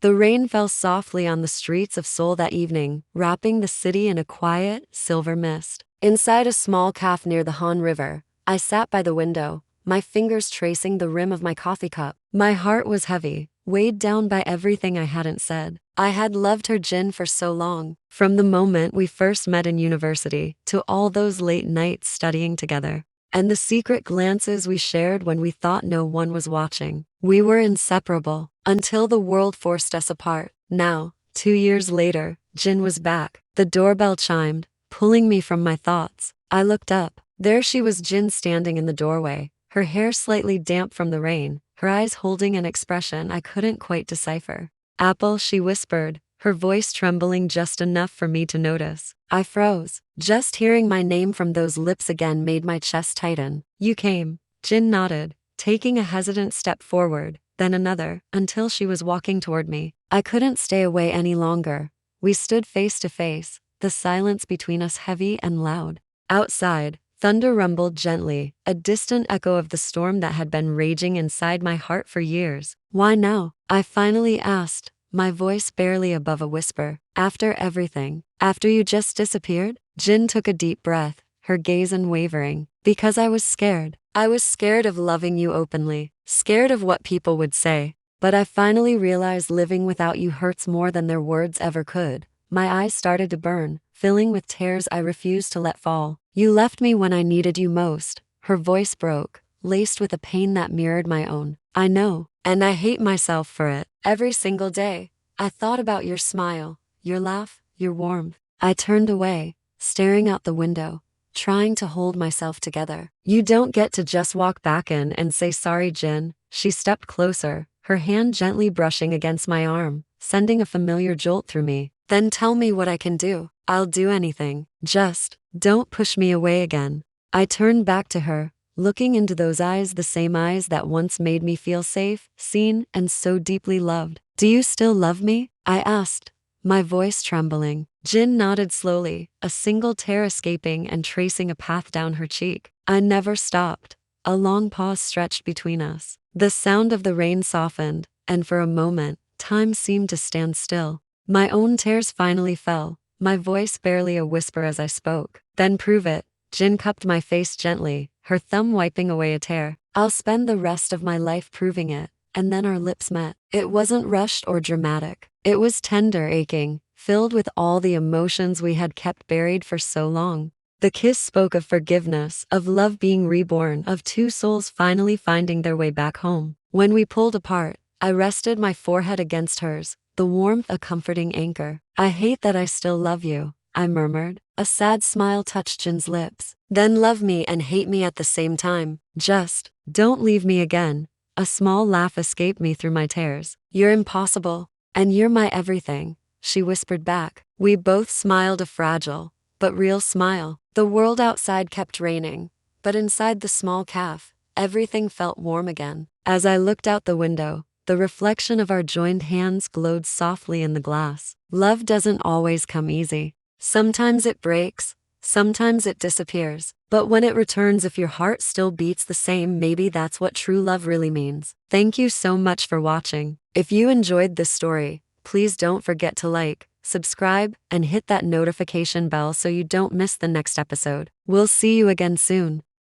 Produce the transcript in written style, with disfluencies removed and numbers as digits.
The rain fell softly on the streets of Seoul that evening, wrapping the city in a quiet, silver mist. Inside a small cafe near the Han River, I sat by the window, my fingers tracing the rim of my coffee cup. My heart was heavy, weighed down by everything I hadn't said. I had loved her Jin for so long, from the moment we first met in university to all those late nights studying together, and the secret glances we shared when we thought no one was watching. We were inseparable, until the world forced us apart. Now, 2 years later, Jin was back. The doorbell chimed, pulling me from my thoughts. I looked up. There she was, Jin, standing in the doorway, her hair slightly damp from the rain, her eyes holding an expression I couldn't quite decipher. "Apple," she whispered, her voice trembling just enough for me to notice. I froze. Just hearing my name from those lips again made my chest tighten. "You came." Jin nodded, taking a hesitant step forward, then another, until she was walking toward me. I couldn't stay away any longer. We stood face to face, the silence between us heavy and loud. Outside, thunder rumbled gently, a distant echo of the storm that had been raging inside my heart for years. "Why now?" I finally asked, my voice barely above a whisper. "After everything. After you just disappeared?" Jin took a deep breath, her gaze unwavering. "Because I was scared. I was scared of loving you openly, scared of what people would say. But I finally realized living without you hurts more than their words ever could." My eyes started to burn, filling with tears I refused to let fall. "You left me when I needed you most." Her voice broke, laced with a pain that mirrored my own. "I know, and I hate myself for it. Every single day, I thought about your smile, your laugh, your warmth." I turned away, staring out the window, trying to hold myself together. "You don't get to just walk back in and say sorry, Jin." She stepped closer, her hand gently brushing against my arm, sending a familiar jolt through me. "Then tell me what I can do. I'll do anything. Just don't push me away again." I turned back to her, looking into those eyes, the same eyes that once made me feel safe, seen, and so deeply loved. "Do you still love me?" I asked, my voice trembling. Jin nodded slowly, a single tear escaping and tracing a path down her cheek. I never stopped. A long pause stretched between us. The sound of the rain softened, and for a moment, time seemed to stand still. My own tears finally fell, my voice barely a whisper as I spoke. "Then prove it." Jin cupped my face gently, her thumb wiping away a tear. "I'll spend the rest of my life proving it." And then our lips met. It wasn't rushed or dramatic. It was tender, aching, filled with all the emotions we had kept buried for so long. The kiss spoke of forgiveness, of love being reborn, of two souls finally finding their way back home. When we pulled apart, I rested my forehead against hers, the warmth a comforting anchor. "I hate that I still love you," I murmured. A sad smile touched Jin's lips. "Then love me and hate me at the same time. Just don't leave me again." A small laugh escaped me through my tears. "You're impossible. And you're my everything," she whispered back. We both smiled, a fragile, but real smile. The world outside kept raining, but inside the small cafe, everything felt warm again. As I looked out the window, the reflection of our joined hands glowed softly in the glass. Love doesn't always come easy. Sometimes it breaks, sometimes it disappears. But when it returns, if your heart still beats the same, maybe that's what true love really means. Thank you so much for watching. If you enjoyed this story, please don't forget to like, subscribe, and hit that notification bell so you don't miss the next episode. We'll see you again soon.